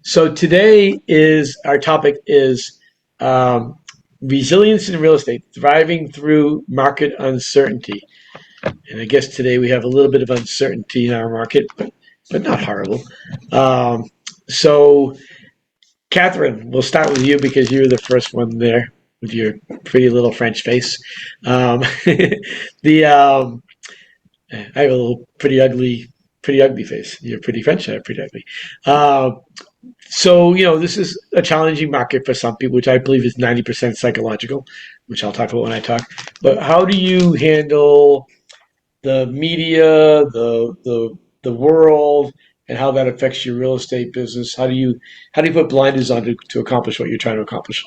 So today is our topic is um, resilience in real estate, thriving through market uncertainty. And I guess today we have a little bit of uncertainty in our market, but not horrible. Um, so, Catherine, we'll start with you because you're the first one there with your pretty little French face. Um, the I have a little pretty ugly face. You're pretty French. I'm pretty ugly. Uh, so, this is a challenging market for some people, which I believe is 90% psychological, which I'll talk about when I talk. But how do you handle the media, the world, and how that affects your real estate business? How do you put blinders on to accomplish what you're trying to accomplish?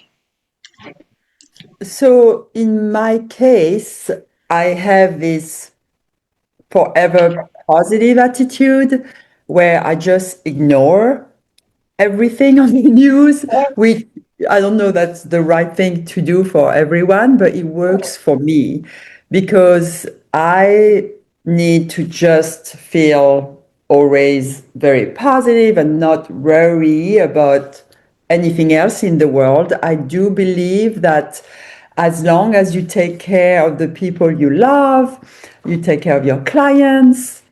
So in my case, I have this forever positive attitude where I just ignore everything on the news, which I don't know that's the right thing to do for everyone, but it works for me because I need to just feel always very positive and not worry about anything else in the world. I do believe that as long as you take care of the people you love, you take care of your clients,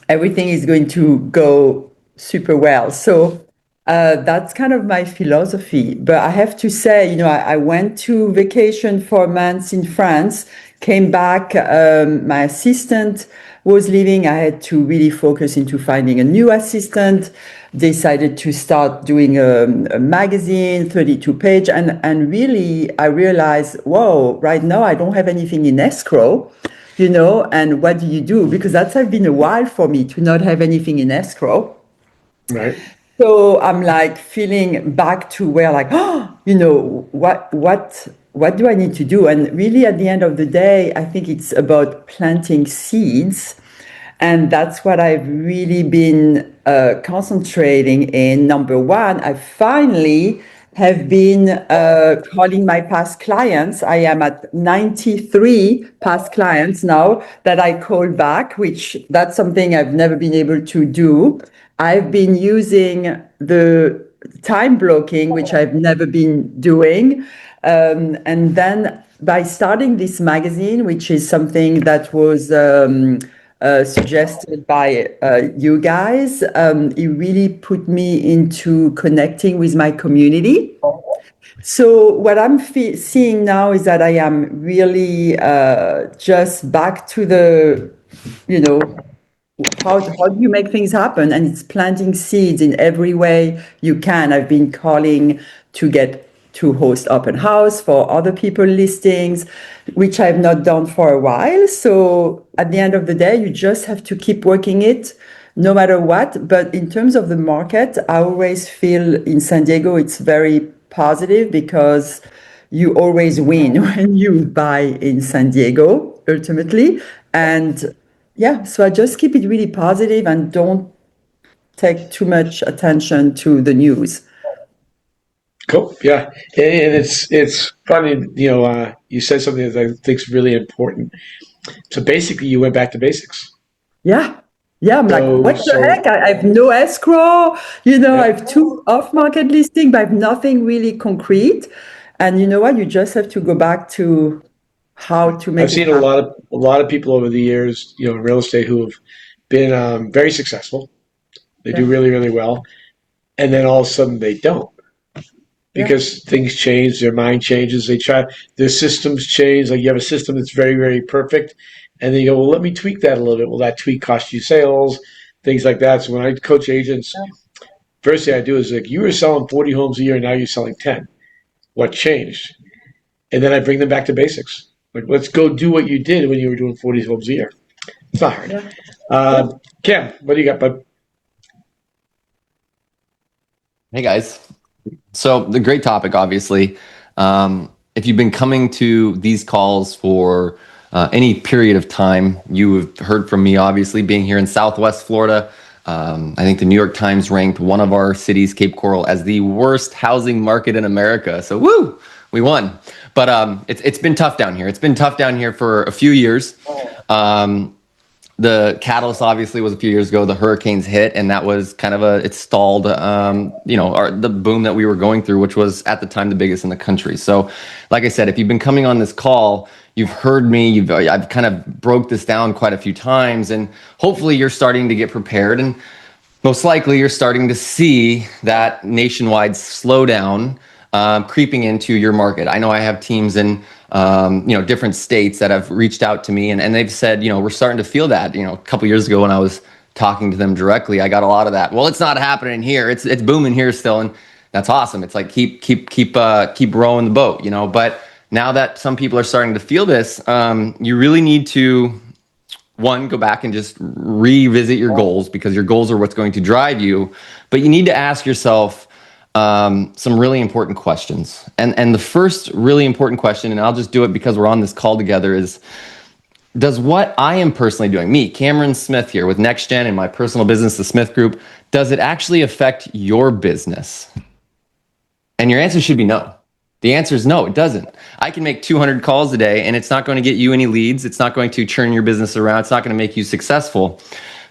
everything is going to go super well. So that's kind of my philosophy. But I have to say, I went to vacation for months in France, came back. My assistant was leaving. I had to really focus into finding a new assistant. Decided to start doing a magazine, 32 page. And really, I realized, whoa, right now I don't have anything in escrow, and what do you do? Because that's have been a while for me to not have anything in escrow. Right. So I'm like feeling back to where like, what do I need to do? And really at the end of the day, I think it's about planting seeds. And that's what I've really been concentrating in. Number one, I finally have been calling my past clients. I am at 93 past clients now that I call back, which that's something I've never been able to do. I've been using the time blocking, which I've never been doing. And then by starting this magazine, which is something that was suggested by you guys, it really put me into connecting with my community. So what I'm seeing now is that I am really just back to the, you know, how do you make things happen? And it's planting seeds in every way you can. I've been calling to get to host open house for other people listings, which I've not done for a while. So at the end of the day, you just have to keep working it no matter what. But in terms of the market, I always feel in San Diego, it's very positive because you always win when you buy in San Diego, ultimately. And yeah, so I just keep it really positive and don't take too much attention to the news. Cool. Yeah. And it's funny, you said something that I think is really important. So basically, you went back to basics. Yeah. Yeah, I'm like, So what the so heck? I have no escrow. I yeah. have two off-market listing, but I have nothing really concrete. And you know what? You just have to go back to how to I've make it seen happen. a lot of people over the years, in real estate who have been very successful. They do Yeah. really, really well, and then all of a sudden they don't Yeah. because things change, their mind changes. Their systems change. Like you have a system that's very, very perfect, and then you go, well, let me tweak that a little bit. Well, that tweak costs you sales, things like that. So when I coach agents, first thing I do is like, you were selling 40 homes a year, now you're selling 10. What changed? And then I bring them back to basics. Like, let's go do what you did when you were doing 40 homes a year. It's not hard. Yeah. Yeah. Cam, what do you got, bud? Hey guys. So the great topic, obviously. If you've been coming to these calls for any period of time, you have heard from me, obviously, being here in Southwest Florida. I think the New York Times ranked one of our cities, Cape Coral, as the worst housing market in America. So woo, we won. But it's been tough down here. It's been tough down here for a few years. Um, The catalyst obviously was a few years ago. The hurricanes hit, and that was kind of it stalled, the boom that we were going through, which was at the time the biggest in the country. So, like I said, if you've been coming on this call, you've heard me. I've kind of broke this down quite a few times, and hopefully you're starting to get prepared. And most likely you're starting to see that nationwide slowdown creeping into your market. I know I have teams in different states that have reached out to me, and they've said, we're starting to feel that. A couple years ago when I was talking to them directly, I got a lot of that. Well, it's not happening here. It's booming here still, and that's awesome. It's like keep rowing the boat, But now that some people are starting to feel this, you really need to go back and just revisit your goals, because your goals are what's going to drive you. But you need to ask yourself some really important questions. And the first really important question, and I'll just do it because we're on this call together, is, does what I am personally doing, me, Cameron Smith here with NextGen and my personal business, the Smith Group, does it actually affect your business? And your answer should be no. The answer is no, it doesn't. I can make 200 calls a day and it's not going to get you any leads. It's not going to turn your business around. It's not going to make you successful.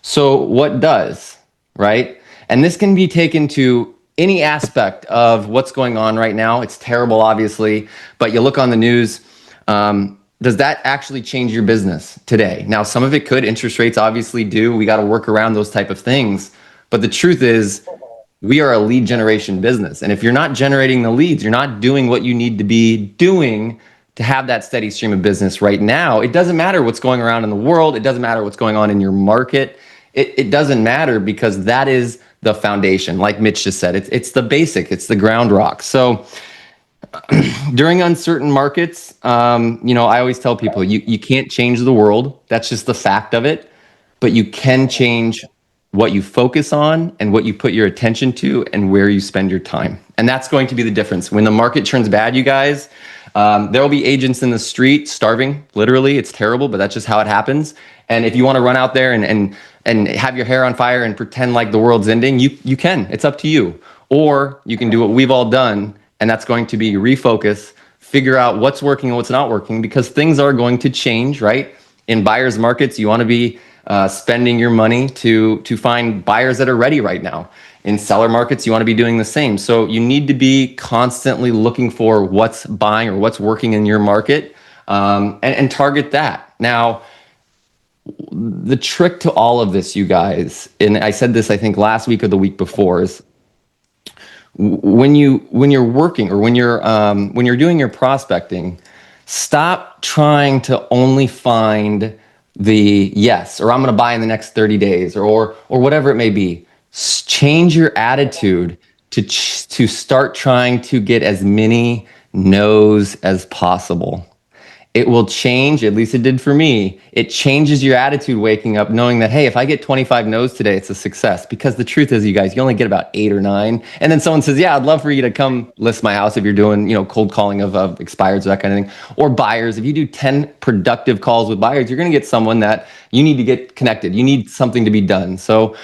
So what does, right? And this can be taken to any aspect of what's going on right now. It's terrible, obviously, but you look on the news. Does that actually change your business today? Now, some of it could. Interest rates obviously do. We got to work around those type of things. But the truth is, we are a lead generation business. And if you're not generating the leads, you're not doing what you need to be doing to have that steady stream of business right now. It doesn't matter what's going around in the world. It doesn't matter what's going on in your market. It doesn't matter, because that is the foundation. Like Mitch just said, it's the basic, it's the ground rock. So during uncertain markets, I always tell people, you can't change the world. That's just the fact of it. But you can change what you focus on and what you put your attention to and where you spend your time. And that's going to be the difference. When the market turns bad, you guys, there will be agents in the street starving, literally. It's terrible, but that's just how it happens. And if you want to run out there and have your hair on fire and pretend like the world's ending, you can. It's up to you. Or you can do what we've all done, and that's going to be refocus, figure out what's working and what's not working, because things are going to change, right? In buyers markets, you want to be spending your money to find buyers that are ready right now. In seller markets, you want to be doing the same. So you need to be constantly looking for what's buying or what's working in your market, and target that. Now, the trick to all of this, you guys, and I said this, I think last week or the week before, is when you're working or when you're doing your prospecting, stop trying to only find the yes, or I'm going to buy in the next 30 days, or whatever it may be. Change your attitude to start trying to get as many no's as possible. It will change, at least it did for me. It changes your attitude waking up knowing that, hey, if I get 25 no's today, it's a success. Because the truth is, you guys, you only get about 8 or 9. And then someone says, yeah, I'd love for you to come list my house if you're doing, cold calling of expireds or that kind of thing. Or buyers. If you do 10 productive calls with buyers, you're going to get someone that you need to get connected. You need something to be done. So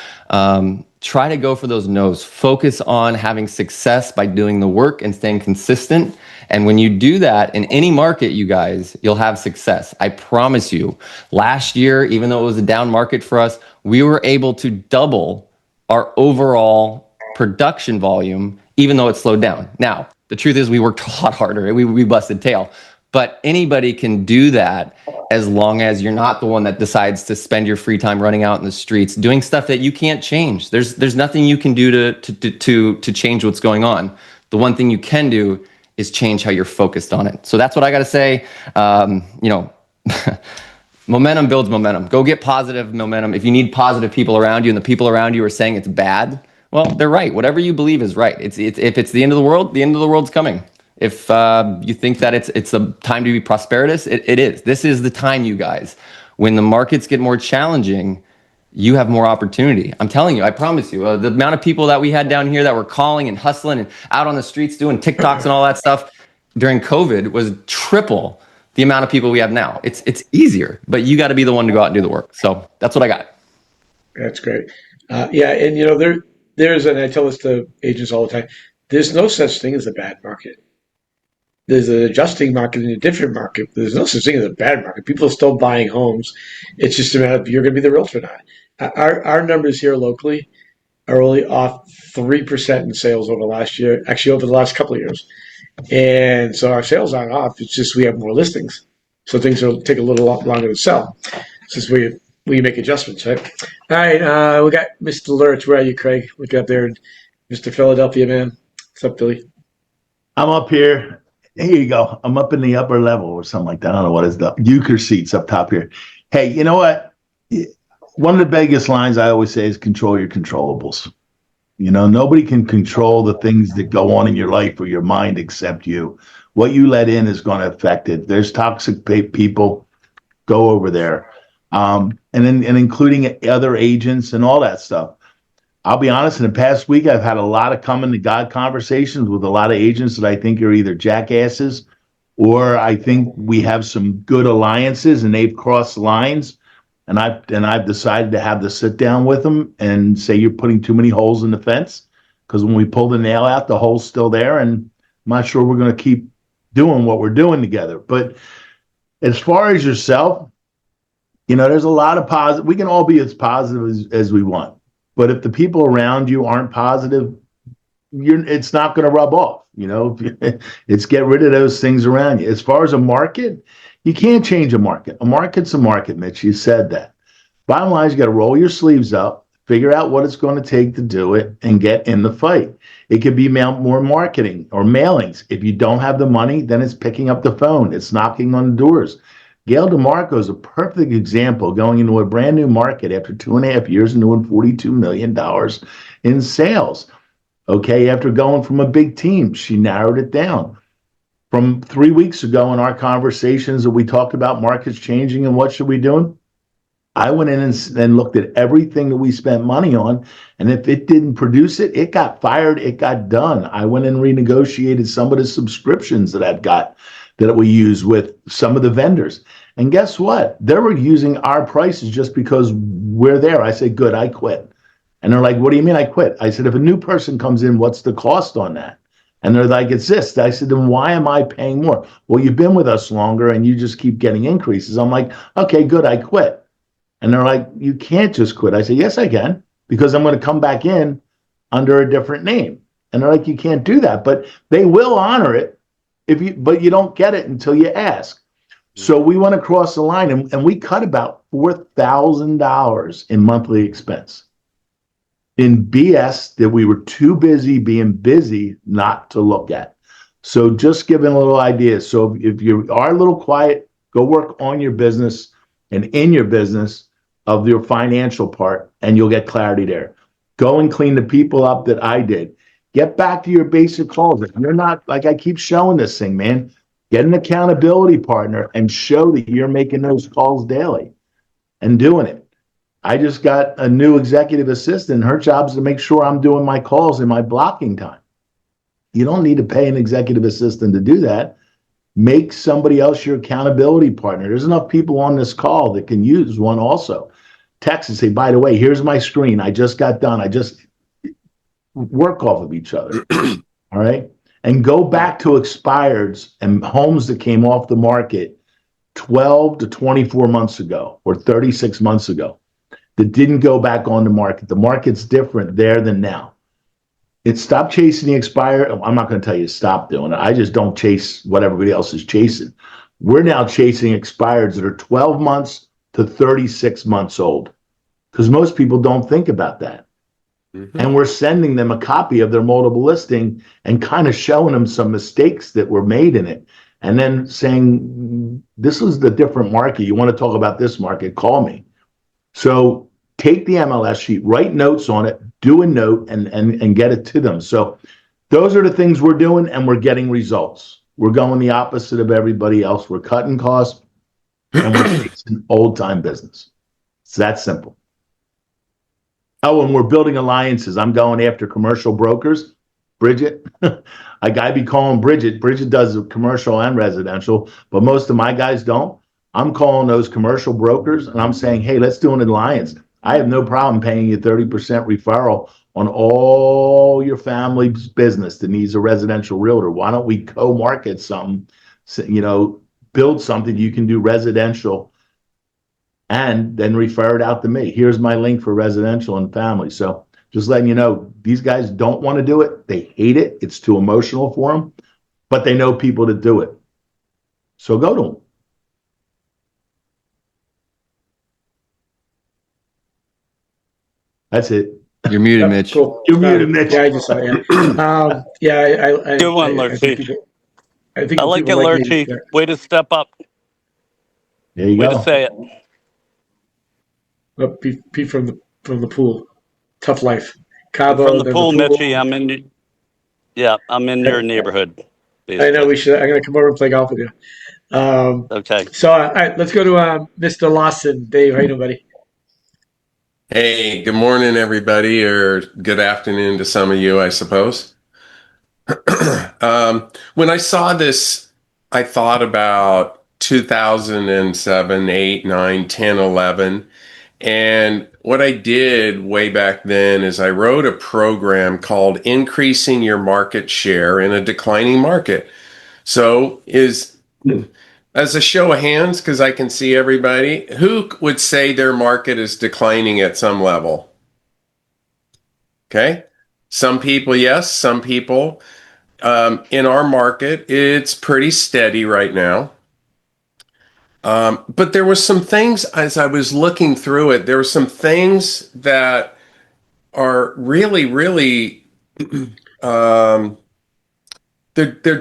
try to go for those no's. Focus on having success by doing the work and staying consistent. And when you do that in any market, you guys, you'll have success. I promise you. Last year, even though it was a down market for us, we were able to double our overall production volume, even though it slowed down. Now, the truth is we worked a lot harder. We busted tail. But anybody can do that as long as you're not the one that decides to spend your free time running out in the streets doing stuff that you can't change. There's nothing you can do to change what's going on. The one thing you can do is change how you're focused on it. So that's what I got to say. Momentum builds momentum. Go get positive momentum. If you need positive people around you and the people around you are saying it's bad, well, they're right. Whatever you believe is right. If it's the end of the world's coming. If you think that it's a time to be prosperous, it is. This is the time, you guys. When the markets get more challenging, you have more opportunity. I'm telling you, I promise you. The amount of people that we had down here that were calling and hustling and out on the streets doing TikToks and all that stuff during COVID was triple the amount of people we have now. It's easier, but you got to be the one to go out and do the work. So that's what I got. That's great. Yeah, and there's, and I tell this to agents all the time, there's no such thing as a bad market. there's an adjusting market and a different market. There's no such thing as a bad market. People are still buying homes. It's just a matter of you're going to be the realtor or not. Our numbers here locally are only off 3% in sales over last year, actually over the last couple of years. And so our sales aren't off. It's just we have more listings. So things will take a little longer to sell since we make adjustments, right? All right, we got Mr. Lurch. Where are you, Craig? Look up there. Mr. Philadelphia man. What's up, Billy? I'm up here. Here you go. I'm up in the upper level or something like that. I don't know what is the euchre seats up top here. Hey, you know what? One of the biggest lines I always say is control your controllables. You know, nobody can control the things that go on in your life or your mind except you. What you let in is going to affect it. There's toxic people. Go over there. And including other agents and all that stuff. I'll be honest, in the past week, I've had a lot of coming to God conversations with a lot of agents that I think are either jackasses or I think we have some good alliances and they've crossed lines. And I've decided to have the sit down with them and say, you're putting too many holes in the fence. Because when we pull the nail out, the hole's still there. And I'm not sure we're going to keep doing what we're doing together. But as far as yourself, you know, there's a lot of positive. We can all be as positive as we want. But if the people around you aren't positive, it's not going to rub off. You know, it's get rid of those things around you. As far as a market, you can't change a market. A market's a market, Mitch. You said that. Bottom line is you got to roll your sleeves up, figure out what it's going to take to do it, and get in the fight. It could be more marketing or mailings. If you don't have the money, then it's picking up the phone. It's knocking on the doors. Gail DeMarco is a perfect example going into a brand new market after 2.5 years and doing $42 million in sales. Okay, after going from a big team, she narrowed it down. From 3 weeks ago in our conversations that we talked about markets changing and what should we do, I went in and looked at everything that we spent money on. And if it didn't produce it, it got fired, it got done. I went and renegotiated some of the subscriptions that I've got that we use with some of the vendors. And guess what? They were using our prices just because we're there. I said, good, I quit. And they're like, what do you mean I quit? I said, if a new person comes in, what's the cost on that? And they're like, it's this. I said, then why am I paying more? Well, you've been with us longer and you just keep getting increases. I'm like, okay, good, I quit. And they're like, you can't just quit. I said, yes, I can, because I'm going to come back in under a different name. And they're like, you can't do that, but they will honor it. But you don't get it until you ask. So we went across the line and we cut about $4,000 in monthly expense in BS that we were too busy being busy not to look at. So just giving a little idea. So if you are a little quiet, go work on your business and in your business of your financial part, and you'll get clarity there. Go and clean the people up that I did. Get back to your basic calls. If you're not, like I keep showing this thing, man, get an accountability partner and show that you're making those calls daily and doing it. I just got a new executive assistant. Her job is to make sure I'm doing my calls in my blocking time. You don't need to pay an executive assistant to do that. Make somebody else your accountability partner. There's enough people on this call that can use one also. Text and say, by the way, here's my screen. I just got done. I just work off of each other. All right. And go back to expireds and homes that came off the market 12 to 24 months ago or 36 months ago that didn't go back on the market. The market's different there than now. It's stop chasing the expired. I'm not going to tell you to stop doing it. I just don't chase what everybody else is chasing. We're now chasing expireds that are 12 months to 36 months old because most people don't think about that. And we're sending them a copy of their multiple listing and kind of showing them some mistakes that were made in it. And then saying, this is the different market. You want to talk about this market, call me. So take the MLS sheet, write notes on it, do a note and get it to them. So those are the things we're doing and we're getting results. We're going the opposite of everybody else. We're cutting costs and we're chasing old time business. It's that simple. Oh, and we're building alliances. I'm going after commercial brokers. Bridget, I be calling Bridget. Bridget does commercial and residential, but most of my guys don't. I'm calling those commercial brokers and I'm saying, hey, let's do an alliance. I have no problem paying you 30% referral on all your family's business that needs a residential realtor. Why don't we co-market something, build something you can do residential and then refer it out to me. Here's my link for residential and family. So just letting you know, these guys don't want to do it. They hate it. It's too emotional for them, but they know people to do it. So go to them. That's it. You're muted, Mitch. Cool. You're muted, Mitch. Yeah, I just saw it. Yeah. I Good one, I think Lurchy. people- I think I like it, people me Lurchy. there. Way to step up. There you Way go. to say it. Well, Pete from the pool. Tough life. Cabo From the then pool, Mitchy. I'm in your neighborhood. I know we should. I'm going to come over and play golf with you. Okay. So, all right, let's go to Mr. Lawson. Dave, how you doing, buddy? Hey, good morning, everybody, or good afternoon to some of you, I suppose. When I saw this, I thought about 2007, 8, 9, 10, 11. And what I did way back then is I wrote a program called Increasing Your Market Share in a Declining Market. So as a show of hands, because I can see everybody, who would say their market is declining at some level? Okay. Some people, yes. Some people. In our market, it's pretty steady right now. But there were some things, as I was looking through it, there were some things that are really, really, they're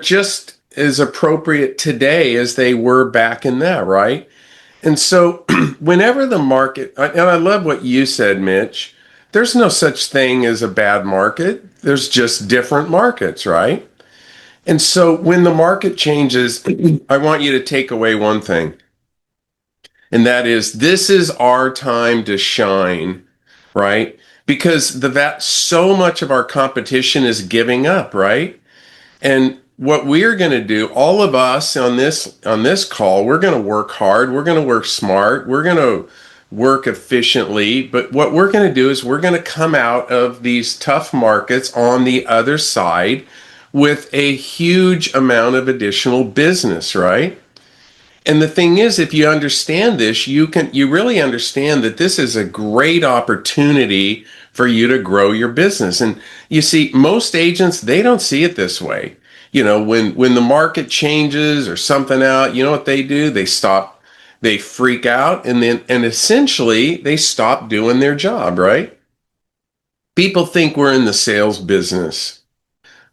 just as appropriate today as they were back in that, right? And so whenever the market, and I love what you said, Mitch, there's no such thing as a bad market. There's just different markets, right? And so when the market changes, I want you to take away one thing. And that is, this is our time to shine, right? Because so much of our competition is giving up, right? And what we're going to do, all of us on this call, we're going to work hard, we're going to work smart, we're going to work efficiently, but what we're going to do is we're going to come out of these tough markets on the other side with a huge amount of additional business, right? And the thing is, if you understand this, you really understand that this is a great opportunity for you to grow your business. And you see, most agents, they don't see it this way. When the market changes or something out, you know what they do? They freak out, and essentially they stop doing their job, right? People think we're in the sales business.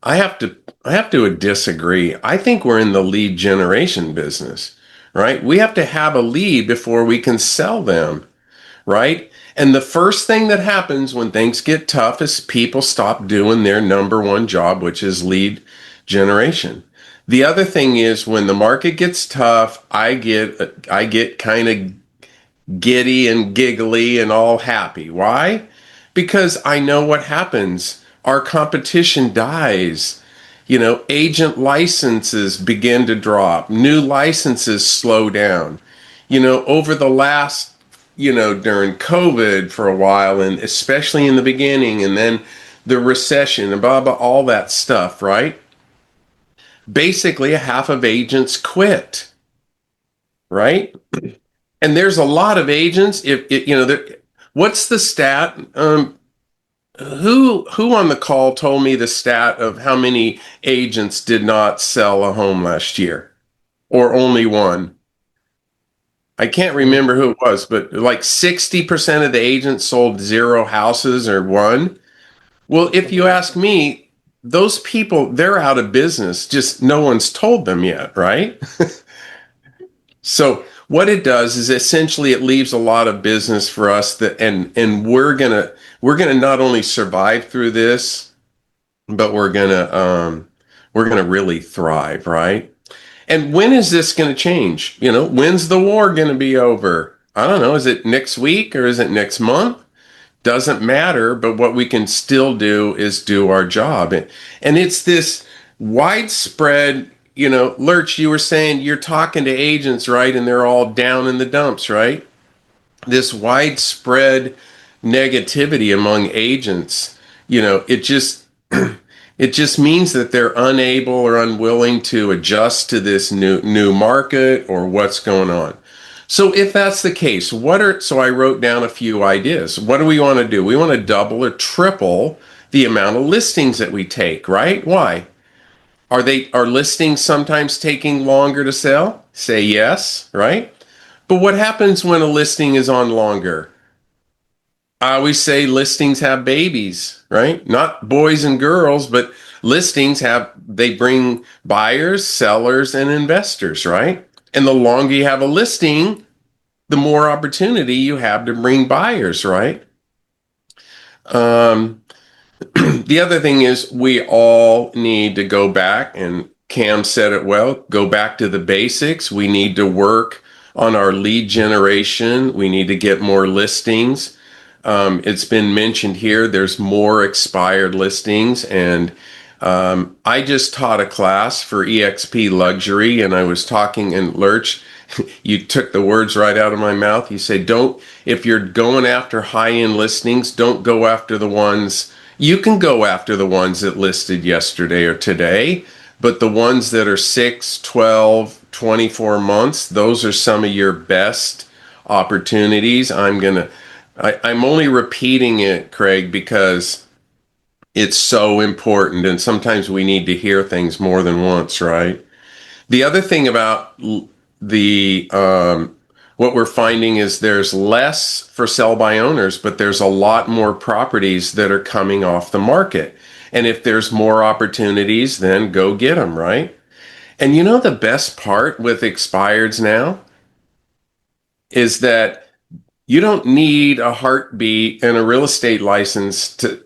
I have to disagree. I think we're in the lead generation business, right? We have to have a lead before we can sell them, right? And the first thing that happens when things get tough is people stop doing their number one job, which is lead generation. The other thing is, when the market gets tough, I get kind of giddy and giggly and all happy. Why? Because I know what happens. Our competition dies. Agent licenses begin to drop. New licenses slow down. Over the last, during COVID for a while, and especially in the beginning, and then the recession and blah, blah, all that stuff, right? Basically, a half of agents quit, right? And there's a lot of agents. What's the stat? Who on the call told me the stat of how many agents did not sell a home last year, or only one? I can't remember who it was, but like 60% of the agents sold 0 houses or one. Well, if you ask me, those people, they're out of business. Just no one's told them yet, right? So what it does is essentially it leaves a lot of business for us and we're gonna not only survive through this, but we're gonna really thrive, right? And when is this gonna change? When's the war gonna be over? I don't know. Is it next week or is it next month? Doesn't matter, but what we can still do is do our job. And it's this widespread, Lurch, you were saying you're talking to agents, right? And they're all down in the dumps, right? This widespread negativity among agents. it just it just means that they're unable or unwilling to adjust to this new market or what's going on. So if that's the case, so I wrote down a few ideas. What do we want to do? We want to double or triple the amount of listings that we take, right? Why? Are listings sometimes taking longer to sell? Say yes, right? But what happens when a listing is on longer? I always say listings have babies, right? Not boys and girls, but they bring buyers, sellers, and investors, right? And the longer you have a listing, the more opportunity you have to bring buyers, right? The other thing is we all need to go back, and Cam said it well, go back to the basics. We need to work on our lead generation. We need to get more listings. It's been mentioned here, there's more expired listings. And I just taught a class for EXP Luxury, and I was talking, and Lurch, you took the words right out of my mouth. You say, if you're going after high-end listings, don't go after the ones, you can go after the ones that listed yesterday or today, but the ones that are 6, 12, 24 months, those are some of your best opportunities. I'm only repeating it, Craig, because it's so important, and sometimes we need to hear things more than once, right? The other thing about what we're finding is there's less for sell by owners, but there's a lot more properties that are coming off the market. And if there's more opportunities, then go get them, right? And the best part with expireds now is that you don't need a heartbeat and a real estate license to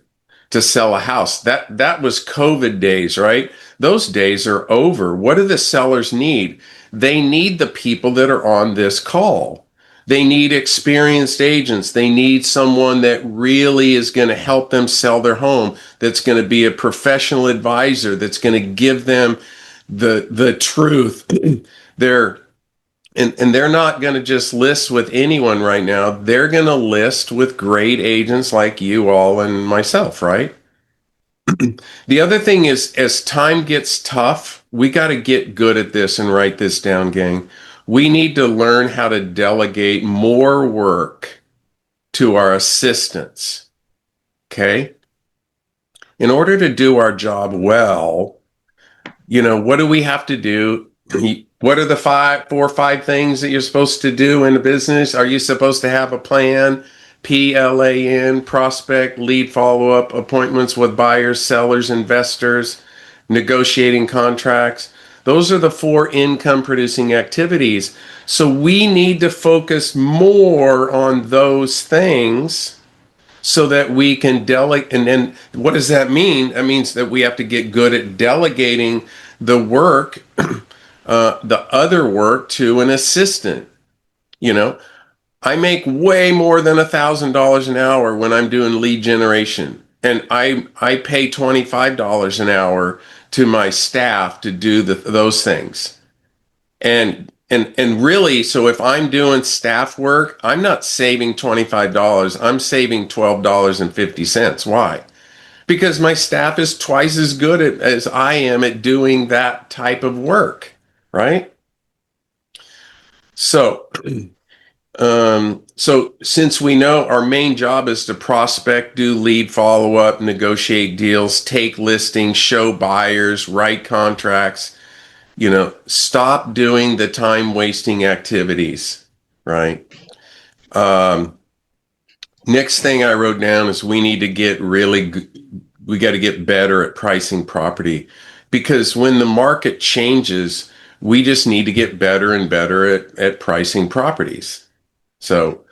sell a house. That was COVID days, right? Those days are over. What do the sellers need? They need the people that are on this call. They need experienced agents. They need someone that really is going to help them sell their home, that's going to be a professional advisor, that's going to give them the truth. They're not going to just list with anyone right now. They're going to list with great agents like you all and myself, right? The other thing is, as time gets tough, we got to get good at this and write this down, gang. We need to learn how to delegate more work to our assistants, okay? In order to do our job well, what do we have to do? What are the 4 or 5 things that you're supposed to do in a business? Are you supposed to have a plan? PLAN, prospect, lead follow-up, appointments with buyers, sellers, investors, negotiating contracts. Those are the 4 income-producing activities. So we need to focus more on those things so that we can delegate. And then what does that mean? That means that we have to get good at delegating the work, the other work, to an assistant. I make way more than $1,000 an hour when I'm doing lead generation, and I pay $25 an hour to my staff to do those things. And really, so if I'm doing staff work, I'm not saving $25. I'm saving $12.50. Why? Because my staff is twice as good as I am at doing that type of work, right? So since we know our main job is to prospect, do lead follow-up, negotiate deals, take listings, show buyers, write contracts, stop doing the time-wasting activities, right? Next thing I wrote down is we need to get we got to get better at pricing property, because when the market changes, we just need to get better and better at pricing properties. So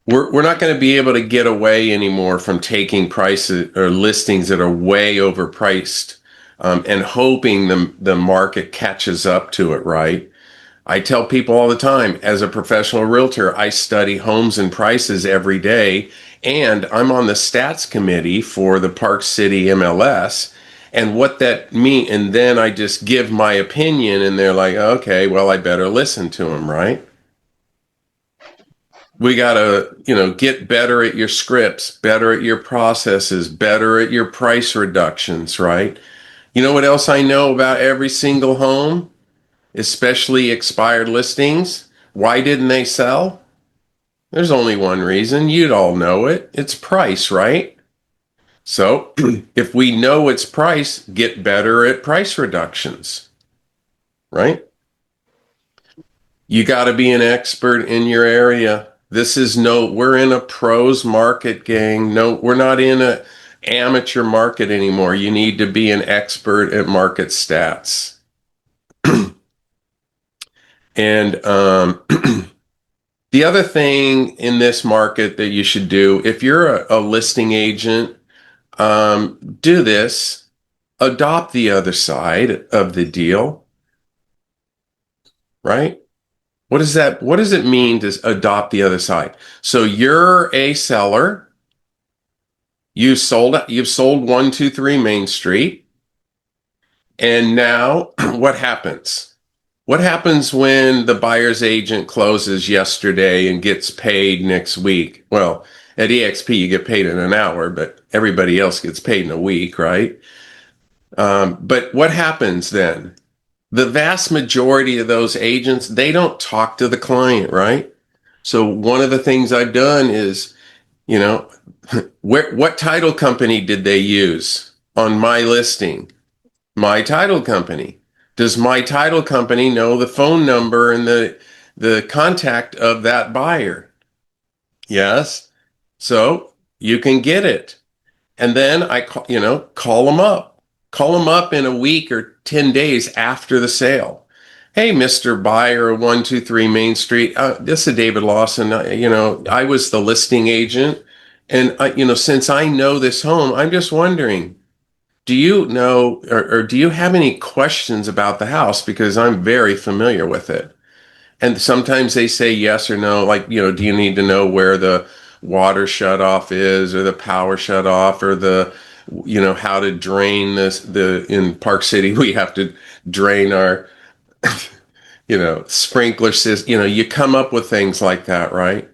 we're not going to be able to get away anymore from taking prices or listings that are way overpriced and hoping the market catches up to it, right? I tell people all the time, as a professional realtor, I study homes and prices every day, and I'm on the stats committee for the Park City MLS. And what that means, and then I just give my opinion, and they're like, okay, well, I better listen to them, right? We got to, get better at your scripts, better at your processes, better at your price reductions, right? You know what else I know about every single home, especially expired listings? Why didn't they sell? There's only one reason. You'd all know it. It's price, right? So if we know it's price, get better at price reductions, right? You got to be an expert in your area. We're in a pros market, gang. No, we're not in a amateur market anymore. You need to be an expert at market stats. And the other thing in this market that you should do, if you're a listing agent, do this. Adopt the other side of the deal, right? What does it mean to adopt the other side? So you're a seller. You've sold 123 Main Street. And now what happens? What happens when the buyer's agent closes yesterday and gets paid next week? Well, at EXP, you get paid in an hour, but everybody else gets paid in a week, right? But what happens then? The vast majority of those agents, they don't talk to the client, right? So one of the things I've done is, what title company did they use on my listing? My title company. Does my title company know the phone number and the contact of that buyer? Yes. So you can get it. And then I call them up. Call them up in a week or 10 days after the sale. Hey, Mr. Buyer, 123 Main Street. This is David Lawson. I was the listing agent. And, since I know this home, I'm just wondering, do you know, or do you have any questions about the house? Because I'm very familiar with it. And sometimes they say yes or no, like, do you need to know where the water shut off is, or the power shut off, or how to drain in Park City, we have to drain our, sprinkler system. You come up with things like that, right?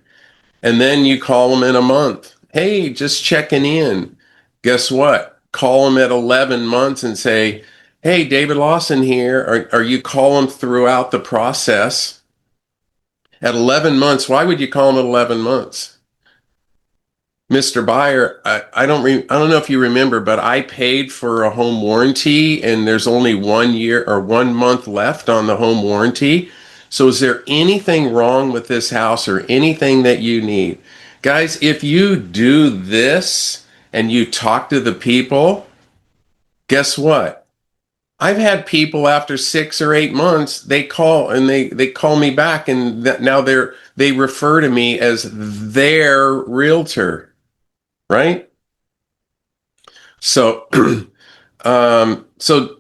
And then you call them in a month. Hey, just checking in. Guess what? Call them at 11 months and say, hey, David Lawson here. Or you call them throughout the process. At 11 months, why would you call them at 11 months? Mr. Buyer, I don't know if you remember, but I paid for a home warranty and there's only 1 year or 1 month left on the home warranty. So is there anything wrong with this house or anything that you need? Guys, if you do this and you talk to the people, guess what? I've had people after 6 or 8 months, they call and they call me back, and now they refer to me as their realtor, right? So, so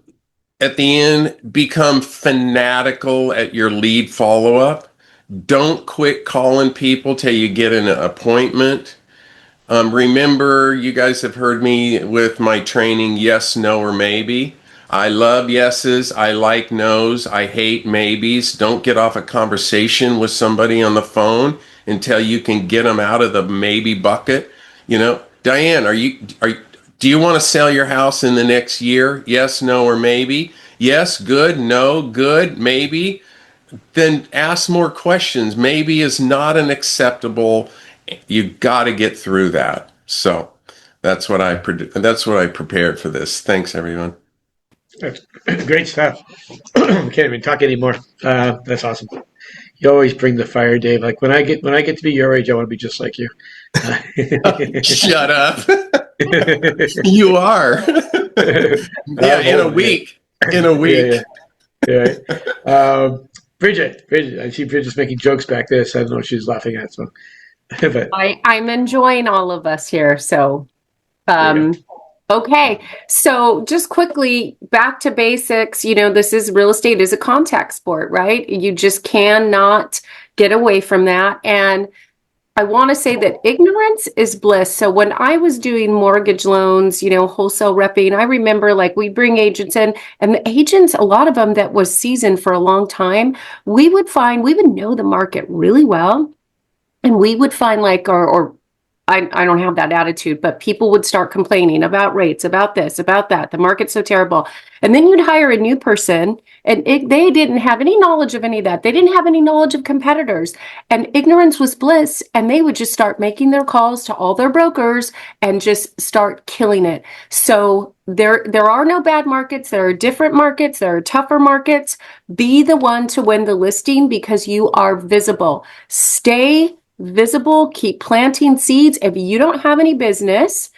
at the end, become fanatical at your lead follow-up. Don't quit calling people till you get an appointment. Remember, you guys have heard me with my training, yes, no, or maybe. I love yeses. I like nos. I hate maybes. Don't get off a conversation with somebody on the phone until you can get them out of the maybe bucket. Diane, do you want to sell your house in the next year? Yes, no, or maybe? Yes, good, no, good, maybe. Then ask more questions. Maybe is not an acceptable. You got to get through that. So that's what I prepared for this. Thanks, everyone. Great stuff. Can't even talk anymore. That's awesome. You always bring the fire, Dave. Like when I get to be your age, I want to be just like you. Shut up. You are. Yeah, in a week. In a week. Yeah. Bridget, I see Bridget's making jokes back there. So I don't know what she's laughing at. So, but I'm enjoying all of us here. So, okay. So just quickly back to basics. This is real estate is a contact sport, right? You just cannot get away from that. And I want to say that ignorance is bliss. So when I was doing mortgage loans, wholesale repping, I remember we bring agents in, and the agents, a lot of them that was seasoned for a long time, we would know the market really well. And we would find like, or I don't have that attitude, but people would start complaining about rates, about this, about that. The market's so terrible. And then you'd hire a new person and they didn't have any knowledge of any of that. They didn't have any knowledge of competitors, and ignorance was bliss. And they would just start making their calls to all their brokers and just start killing it. So there are no bad markets. There are different markets. There are tougher markets. Be the one to win the listing because you are visible. Stay visible, keep planting seeds. If you don't have any business,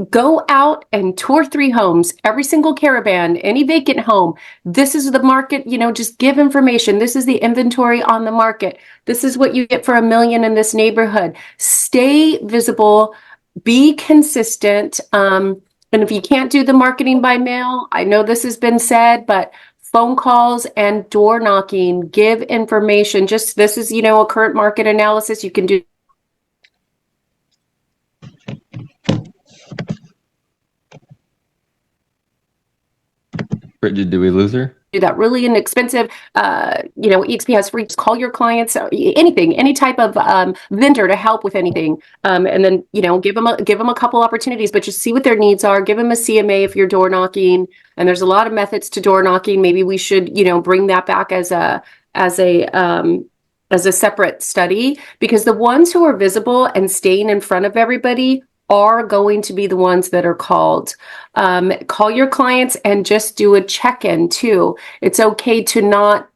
go out and tour 3 homes, every single caravan, any vacant home. This is the market, just give information. This is the inventory on the market. This is what you get for $1 million in this neighborhood. Stay visible, be consistent. And if you can't do the marketing by mail, I know this has been said, but phone calls and door knocking, give information. Just this is, a current market analysis you can do. Bridget, did we lose her? Do that really inexpensive, EXP has free, just call your clients, anything, any type of vendor to help with anything. And then, give them a couple opportunities, but just see what their needs are. Give them a CMA if you're door knocking. And there's a lot of methods to door knocking. Maybe we should, bring that back as a separate study, because the ones who are visible and staying in front of everybody are going to be the ones that are called. Call your clients and just do a check-in too. It's okay to not,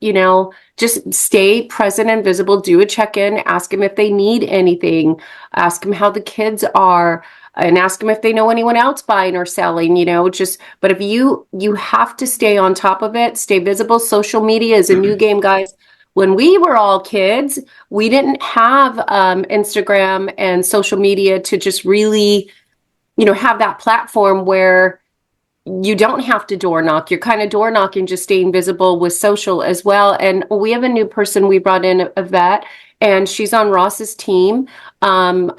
just stay present and visible, do a check-in, ask them if they need anything, ask them how the kids are, and ask them if they know anyone else buying or selling, but if you have to stay on top of it, stay visible. Social media is a new game, guys. When we were all kids, we didn't have Instagram and social media to just really, have that platform where you don't have to door knock. You're kind of door knocking, just staying visible with social as well. And we have a new person we brought in, a vet, and she's on Ross's team.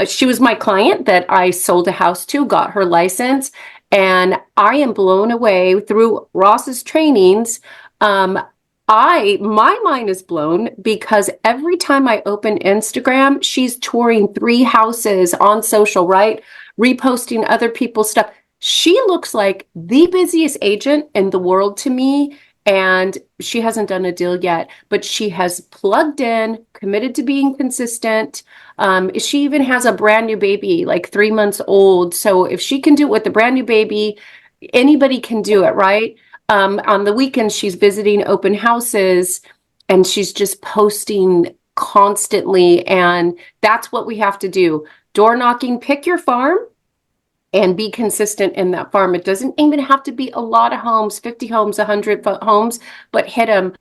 She was my client that I sold a house to, got her license, and I am blown away through Ross's trainings. My mind is blown because every time I open Instagram, she's touring 3 houses on social, right? Reposting other people's stuff. She looks like the busiest agent in the world to me, and she hasn't done a deal yet, but she has plugged in, committed to being consistent. She even has a brand new baby, like 3 months old. So if she can do it with a brand new baby, anybody can do it, right? On the weekends, she's visiting open houses and she's just posting constantly. And that's what we have to do. Door knocking, pick your farm and be consistent in that farm. It doesn't even have to be a lot of homes, 50 homes, 100 homes, but hit them.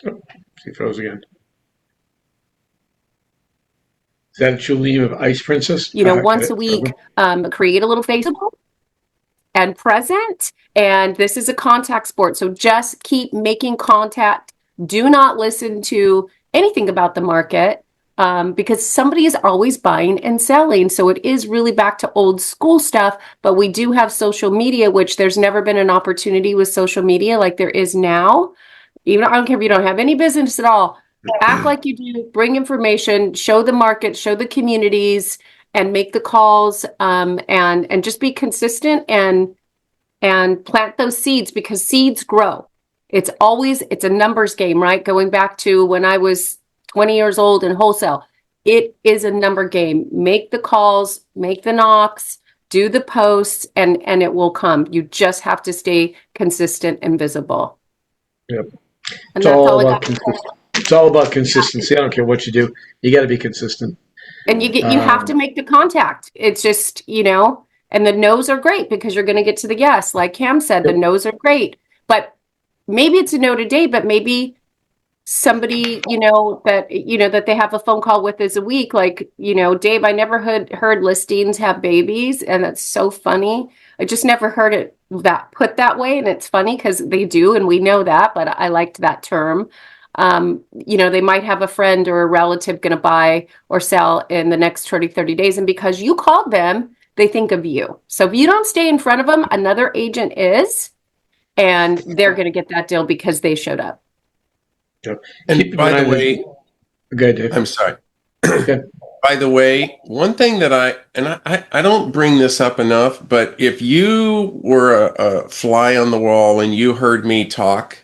She froze again. Is that a true name of Ice Princess? Once a week, create a little Facebook and present. And this is a contact sport. So just keep making contact. Do not listen to anything about the market because somebody is always buying and selling. So it is really back to old school stuff, but we do have social media, which there's never been an opportunity with social media like there is now. Even I don't care if you don't have any business at all. Act like you do, bring information, show the market, show the communities, and make the calls, and just be consistent and plant those seeds, because seeds grow. It's a numbers game, right? Going back to when I was 20 years old in wholesale, it is a number game. Make the calls, make the knocks, do the posts, and it will come. You just have to stay consistent and visible. Yep. And It's that's all all I about got. it's all about consistency. I don't care what you do. You got to be consistent. And you have to make the contact. It's just, and the no's are great because you're going to get to the yes. Like Cam said, the no's are great. But maybe it's a no today, but maybe somebody, that they have a phone call with is a week. Like, Dave, I never heard listings have babies. And that's so funny. I just never heard it put that way. And it's funny because they do. And we know that, but I liked that term. They might have a friend or a relative going to buy or sell in the next 30 days. And because you called them, they think of you. So if you don't stay in front of them, another agent is, and they're going to get that deal because they showed up. So And keep in by the mind, way, good, Dave. I'm sorry. Good. By the way, one thing that I don't bring this up enough, but if you were a fly on the wall and you heard me talk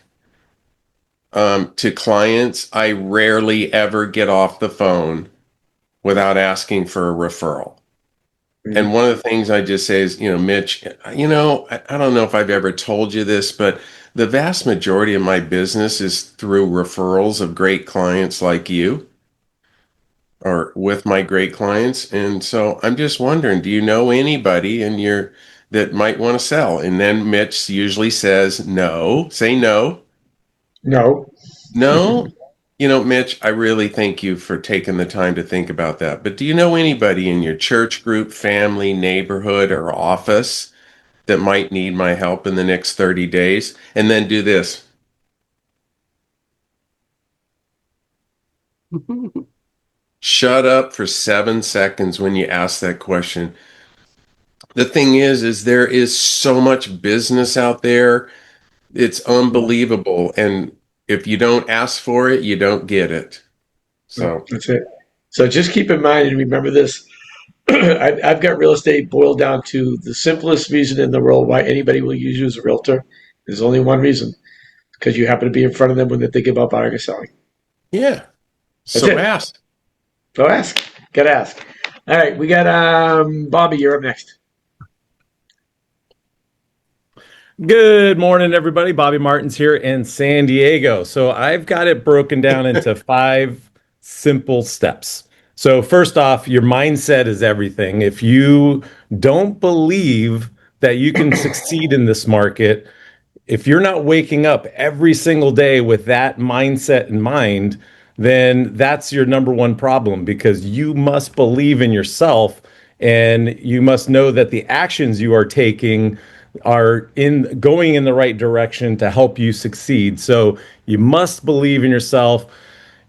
to clients, I rarely ever get off the phone without asking for a referral. And one of the things I just say is, Mitch, I don't know if I've ever told you this, but the vast majority of my business is through referrals of great clients like you or with my great clients. And so I'm just wondering, do you know anybody that might want to sell? And then Mitch usually says, no, say no. No. No. Mitch, I really thank you for taking the time to think about that. But do you know anybody in your church group, family, neighborhood, or office that might need my help in the next 30 days? And then do this. Shut up for 7 seconds when you ask that question. The thing is there is so much business out there. It's unbelievable. And if you don't ask for it, you don't get it. So That's it. So just keep in mind and remember this. I've got real estate boiled down to the simplest reason in the world why anybody will use you as a realtor. There's only one reason, because you happen to be in front of them when they think about buying or selling. yeah. That's So it. ask. So ask. Gotta ask. All right, we got Bobby, you're up next. Good morning, everybody. Bobby Martins here in San Diego. So I've got it broken down into 5 simple steps. So first off, your mindset is everything. If you don't believe that you can succeed in this market, if you're not waking up every single day with that mindset in mind, then that's your number one problem, because you must believe in yourself and you must know that the actions you are taking are going in the right direction to help you succeed. So you must believe in yourself.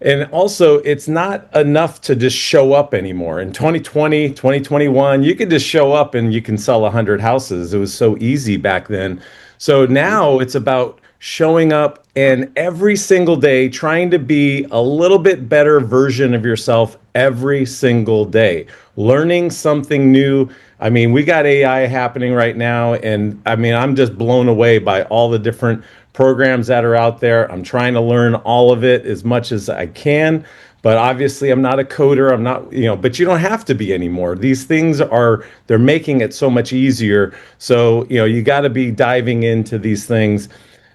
And also, it's not enough to just show up anymore. In 2020, 2021, you could just show up and you can sell 100 houses. It was so easy back then. So now it's about showing up and every single day trying to be a little bit better version of yourself every single day, learning something new. I mean, we got AI happening right now, and I mean, I'm just blown away by all the different programs that are out there. I'm trying to learn all of it as much as I can, but obviously I'm not a coder. I'm not, but you don't have to be anymore. These things they're making it so much easier. So, you got to be diving into these things.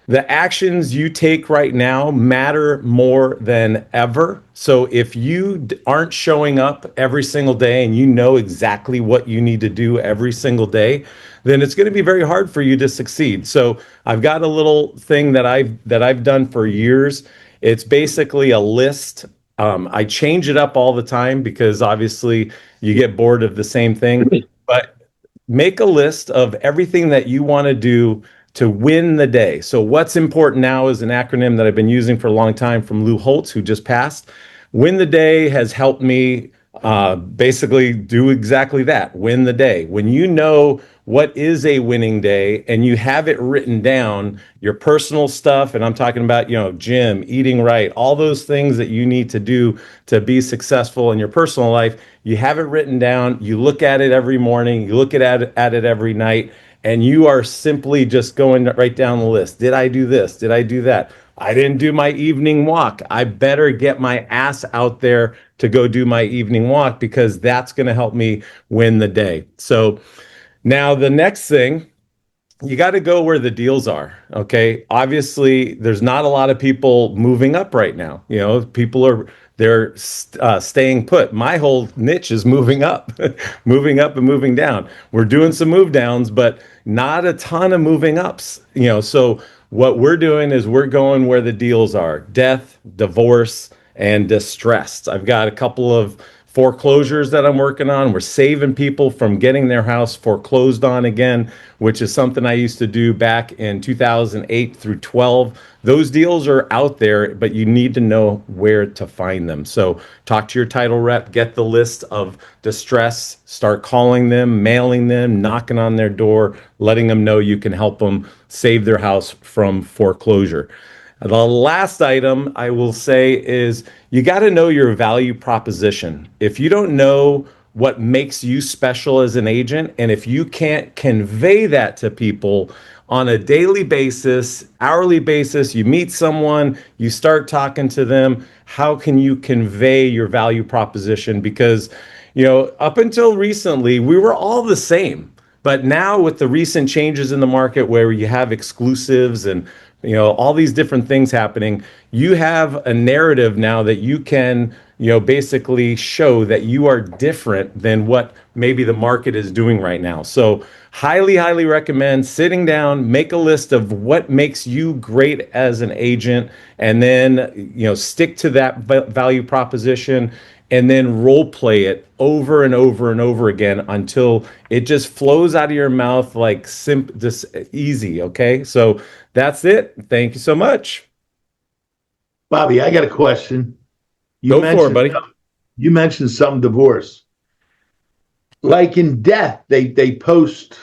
The actions you take right now matter more than ever. So if you aren't showing up every single day and you know exactly what you need to do every single day, then it's going to be very hard for you to succeed. So I've got a little thing that I've done for years. It's basically a list. I change it up all the time because obviously you get bored of the same thing. But make a list of everything that you want to do to win the day. So what's important now is an acronym that I've been using for a long time from Lou Holtz, who just passed. Win the day has helped me basically do exactly that, win the day. When you know what is a winning day and you have it written down, your personal stuff, and I'm talking about, gym, eating right, all those things that you need to do to be successful in your personal life, you have it written down, you look at it every morning, you look at it every night, and you are simply just going right down the list. Did I do this? Did I do that? I didn't do my evening walk. I better get my ass out there to go do my evening walk, because that's going to help me win the day. So now the next thing, you got to go where the deals are. Okay. Obviously, there's not a lot of people moving up right now. They're staying put. My whole niche is moving up, moving up and moving down. We're doing some move downs, but not a ton of moving ups. So what we're doing is we're going where the deals are: death, divorce, and distressed. I've got a couple of foreclosures that I'm working on. We're saving people from getting their house foreclosed on again, which is something I used to do back in 2008 through 12. Those deals are out there, but you need to know where to find them. So talk to your title rep, get the list of distress, start calling them, mailing them, knocking on their door, letting them know you can help them save their house from foreclosure. The last item I will say is you got to know your value proposition. If you don't know what makes you special as an agent, and if you can't convey that to people on a daily basis, hourly basis, you meet someone, you start talking to them, how can you convey your value proposition? Because, up until recently, we were all the same. But now with the recent changes in the market where you have exclusives and all these different things happening, you have a narrative now that you can basically show that you are different than what maybe the market is doing right now. So highly recommend sitting down, make a list of what makes you great as an agent, and then stick to that value proposition, and then role play it over and over and over again until it just flows out of your mouth like just easy. Okay, so that's it. Thank you so much. Bobby, I got a question. Go for it, buddy. You mentioned some divorce. Like in death, they post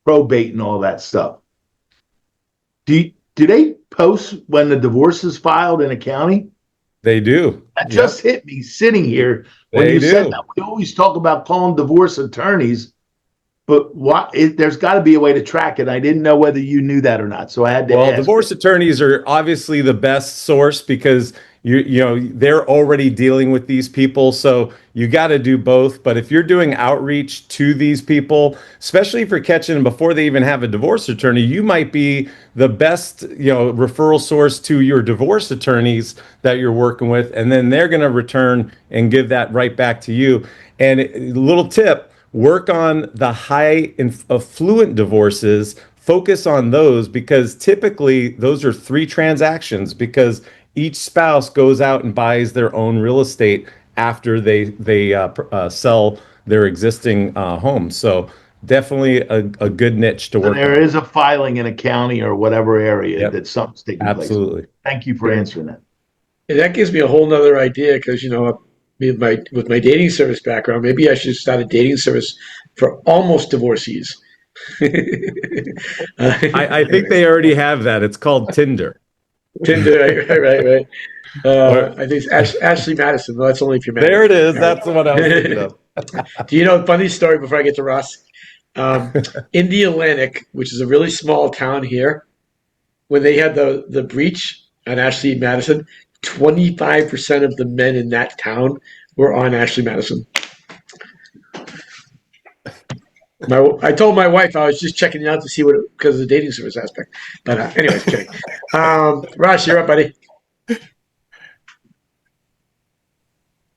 probate and all that stuff. Do they post when the divorce is filed in a county? They do. That just hit me sitting here when you said that. We always talk about calling divorce attorneys, but there's got to be a way to track it. I didn't know whether you knew that or not, so I had to ask. Divorce attorneys are obviously the best source because they're already dealing with these people, so you got to do both. But if you're doing outreach to these people, especially if you're catching them before they even have a divorce attorney, you might be the best referral source to your divorce attorneys that you're working with, and then they're going to return and give that right back to you. And a little tip: work on the high affluent divorces. Focus on those because typically those are 3 transactions because each spouse goes out and buys their own real estate after they sell their existing home. So definitely a good niche to work. There is a filing in a county or whatever area that something's taking place. Absolutely. Thank you for answering that. And that gives me a whole nother idea because with my dating service background, maybe I should start a dating service for almost divorcees. I think they already have that. It's called Tinder. Tinder, right. I think it's Ashley Madison. No, that's only if you're married. There it is. That's the one I was thinking of. Do you know a funny story before I get to Ross? In the Atlantic, which is a really small town here, when they had the breach on Ashley Madison, 25% of the men in that town were on Ashley Madison. I told my wife I was just checking it out to see because of the dating service aspect. But anyways, kidding. Ross, you're up, buddy.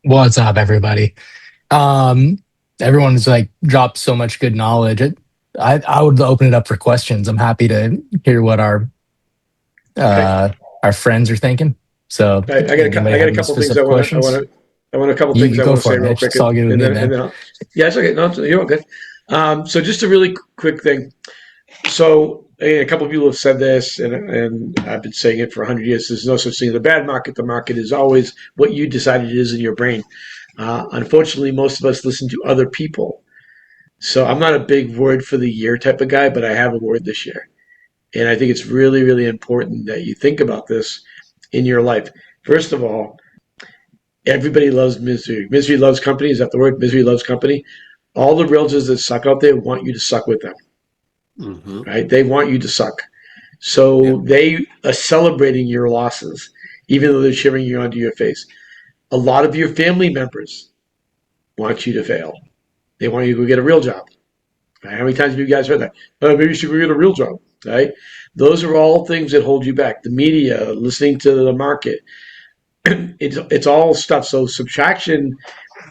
What's up, everybody? Everyone's dropped so much good knowledge. I would open it up for questions. I'm happy to hear what our friends are thinking. So I got a couple things I want to say real quick. It's all good with me, man. Yeah, it's okay. No, you're all good. So just a really quick thing. So a couple of people have said this, and I've been saying it for 100 years. There's no such thing as a bad market. The market is always what you decided it is in your brain. Unfortunately, most of us listen to other people. So I'm not a big word for the year type of guy, but I have a word this year. And I think it's really, really important that you think about this in your life. First of all, everybody loves misery. Misery loves company. Is that the word? Misery loves company. All the realtors that suck out there want you to suck with them, right? They want you to suck. So they are celebrating your losses, even though they're cheering you onto your face. A lot of your family members want you to fail. They want you to go get a real job. Right? How many times have you guys heard that? Maybe you should go get a real job, right? Those are all things that hold you back. The media, listening to the market, it's all stuff. So subtraction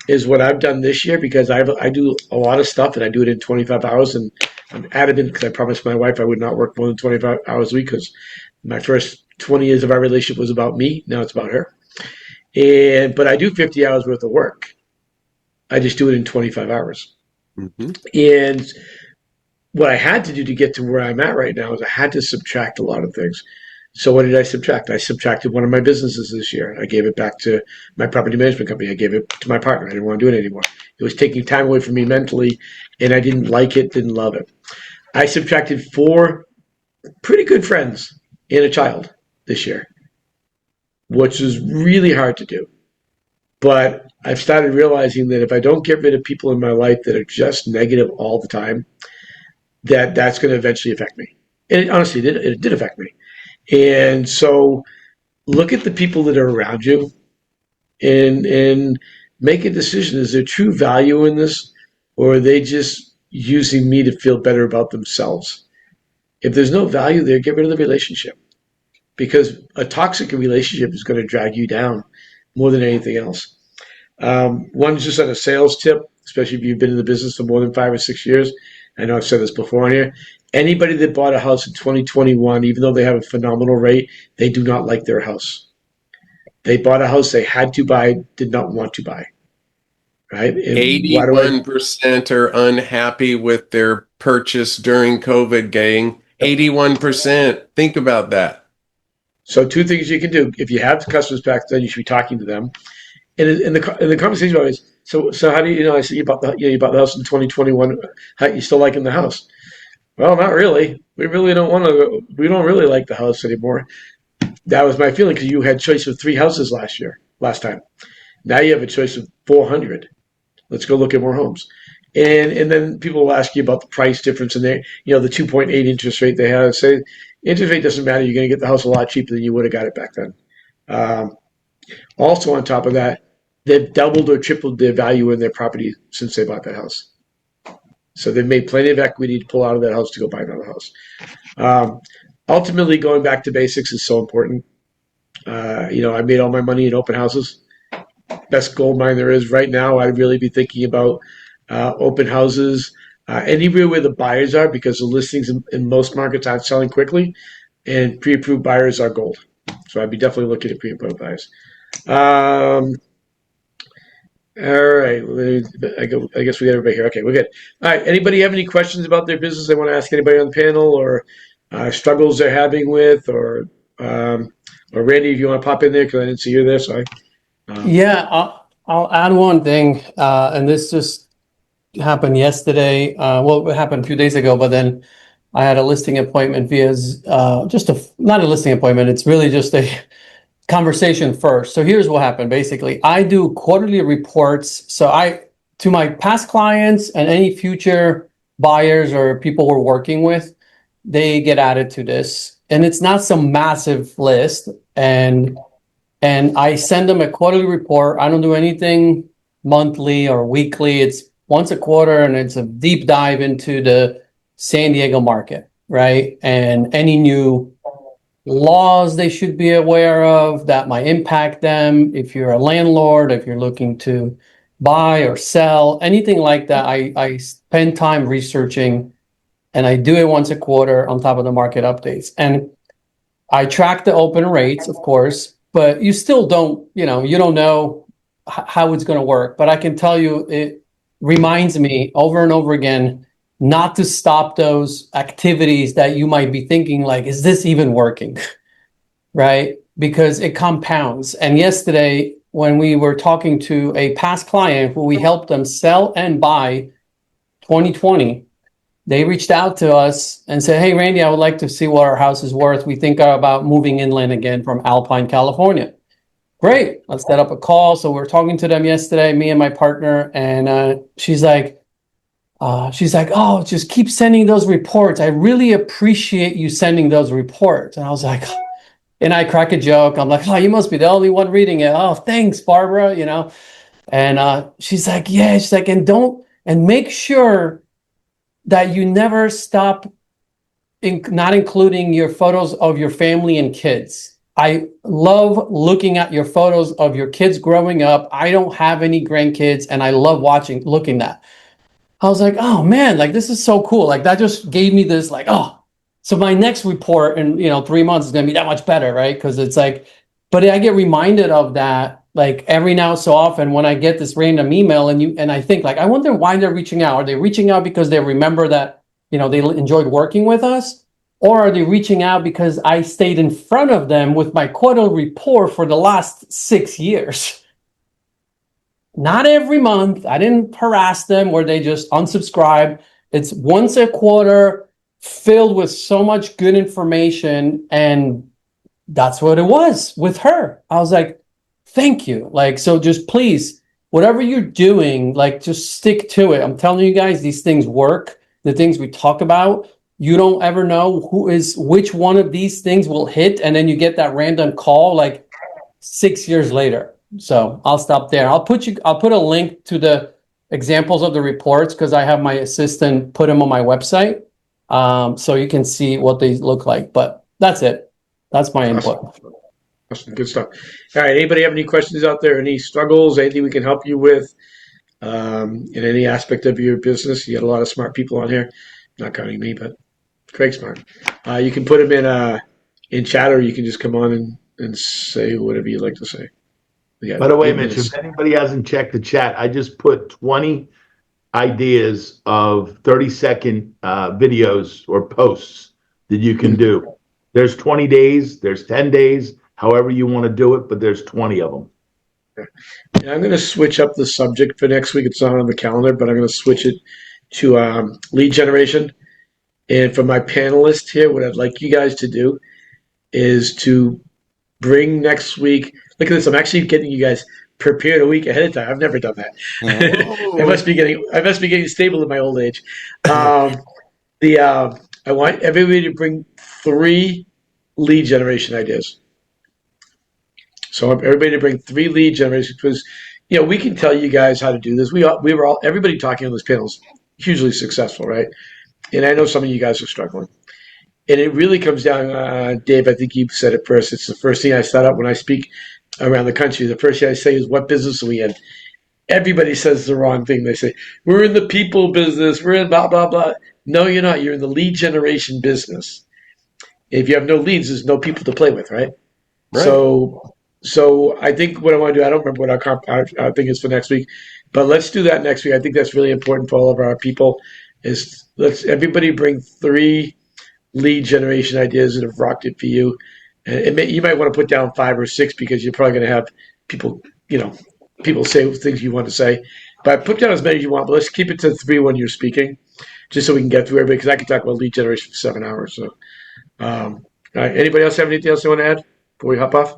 is what I've done this year because I do a lot of stuff and I do it in 25 hours. And I'm adamant because I promised my wife I would not work more than 25 hours a week because my first 20 years of our relationship was about me. Now it's about her. But I do 50 hours worth of work. I just do it in 25 hours. And what I had to do to get to where I'm at right now is I had to subtract a lot of things. So what did I subtract? I subtracted one of my businesses this year. I gave it back to my property management company. I gave it to my partner. I didn't want to do it anymore. It was taking time away from me mentally, and I didn't like it, didn't love it. I subtracted 4 pretty good friends and a child. this year, which is really hard to do. But I've started realizing that if I don't get rid of people in my life that are just negative all the time, that's going to eventually affect me. And it honestly did affect me. And so look at the people that are around you and make a decision. Is there true value in this, or are they just using me to feel better about themselves? If there's no value there, get rid of the relationship, because a toxic relationship is going to drag you down more than anything else. One, just on a sales tip, especially if you've been in the business for more than 5 or 6 years. I know I've said this before on here. Anybody that bought a house in 2021, even though they have a phenomenal rate, they do not like their house. They bought a house they had to buy, did not want to buy. Right? And why do 81% are unhappy with their purchase during COVID, gang. 81%. Think about that. So 2 things you can do. If you have the customers back then, you should be talking to them. And in the conversation always, so how do you, I said you bought the house in 2021. How you still liking the house? Well, not really. We don't really like the house anymore. That was my feeling, because you had choice of 3 houses last time. Now you have a choice of 400. Let's go look at more homes. And then people will ask you about the price difference in there. The 2.8 interest rate they have. Say interest rate doesn't matter. You're going to get the house a lot cheaper than you would have got it back then. Also, on top of that, they've doubled or tripled their value in their property since they bought that house. So they've made plenty of equity to pull out of that house to go buy another house. Ultimately, going back to basics is so important. I made all my money in open houses. Best gold mine there is right now. I'd really be thinking about open houses anywhere where the buyers are, because the listings in most markets aren't selling quickly, and pre-approved buyers are gold. So I'd be definitely looking at pre-approved buyers. All right. I guess we got everybody here. Okay, we're good. All right. Anybody have any questions about their business they want to ask anybody on the panel, or struggles they're having with, or Randy, if you want to pop in there, because I didn't see you there. Sorry. Yeah, I'll add one thing, and this just happened yesterday. Well, it happened a few days ago, but then I had a listing appointment via not a listing appointment. It's really just a conversation first. So here's what happened. Basically, I do quarterly reports. So to my past clients and any future buyers or people we're working with, they get added to this, and it's not some massive list. And I send them a quarterly report. I don't do anything monthly or weekly. It's once a quarter, and it's a deep dive into the San Diego market, right? And any new laws they should be aware of that might impact them. If you're a landlord, if you're looking to buy or sell, anything like that, I spend time researching, and I do it once a quarter on top of the market updates. And I track the open rates, of course, but you still don't, you don't know how it's going to work. But I can tell you, it reminds me over and over again not to stop those activities that you might be thinking like, is this even working? Right? Because it compounds. And yesterday, when we were talking to a past client who we helped them sell and buy 2020, they reached out to us and said, hey, Randy, I would like to see what our house is worth. We think about moving inland again from Alpine, California. Great. Let's set up a call. So we're talking to them yesterday, me and my partner, and she's like, oh, just keep sending those reports. I really appreciate you sending those reports. And I was like, and I crack a joke. I'm like, oh, you must be the only one reading it. Oh, thanks, Barbara, And she's like, yeah, she's like, and make sure that you never stop not including your photos of your family and kids. I love looking at your photos of your kids growing up. I don't have any grandkids, and I love looking at that. I was like, oh man, like this is so cool. Like that just gave me this like, oh, so my next report in 3 months is going to be that much better, right? Because it's like, but I get reminded of that like every now so often when I get this random email, and I think like, I wonder why they're reaching out. Are they reaching out because they remember that they enjoyed working with us, or are they reaching out because I stayed in front of them with my quarterly report for the last 6 years? Not every month. I didn't harass them where they just unsubscribe. It's once a quarter, filled with so much good information and that's what it was with her. I was like, thank you. Like, so just please, whatever you're doing, like, just stick to it. I'm telling you guys, these things work. The things we talk about, you don't ever know which one of these things will hit. And then you get that random call like 6 years later. So I'll stop there. I'll put a link to the examples of the reports because I have my assistant put them on my website. So you can see what they look like, but that's it. That's my input. Awesome. Good stuff. All right. Anybody have any questions out there? Any struggles? Anything we can help you with in any aspect of your business? You got a lot of smart people on here. Not counting me, but Craig's smart. You can put them in chat, or you can just come on and say whatever you'd like to say. By the way, Mitch, if anybody hasn't checked the chat, I just put 20 ideas of 30-second videos or posts that you can do. There's 20 days, there's 10 days, however you want to do it, but there's 20 of them. Yeah, I'm going to switch up the subject for next week. It's not on the calendar, but I'm going to switch it to lead generation. And for my panelists here, what I'd like you guys to do is to bring next week. Look at this. I'm actually getting you guys prepared a week ahead of time. I've never done that. I must be getting stable in my old age. I want everybody to bring 3 lead generation ideas. So I want everybody to bring 3 lead generation because we can tell you guys how to do this. Everybody talking on this panel is hugely successful, right? And I know some of you guys are struggling. And it really comes down, Dave, I think you said it first. It's the first thing I start up when I speak around the country. The first thing I say is, what business are we in? Everybody says the wrong thing. They say, we're in the people business. We're in blah, blah, blah. No, you're not. You're in the lead generation business. If you have no leads, there's no people to play with, right? So I think what I want to do, I don't remember what our thing is for next week, but let's do that next week. I think that's really important for all of our people is let's everybody bring 3 lead generation ideas that have rocked it for you. And you might want to put down 5 or 6 because you're probably going to have people say things you want to say. But put down as many as you want, but let's keep it to 3 when you're speaking, just so we can get through everybody, because I could talk about lead generation for 7 hours. So, all right. Anybody else have anything else they want to add before we hop off?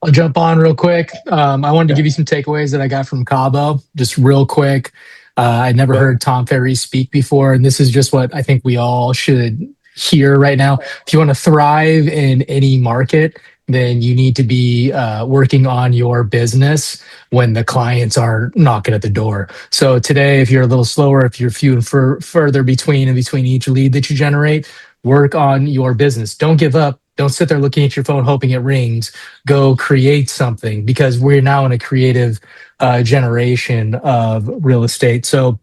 I'll jump on real quick. I wanted to give you some takeaways that I got from Cabo, just real quick. I'd never heard Tom Ferry speak before, and this is just what I think we all should hear right now. If you want to thrive in any market, then you need to be working on your business when the clients are knocking at the door. So today, if you're a little slower, if you're few and further between each lead that you generate, work on your business. Don't give up. Don't sit there looking at your phone hoping it rings. Go create something, because we're now in a creative generation of real estate. So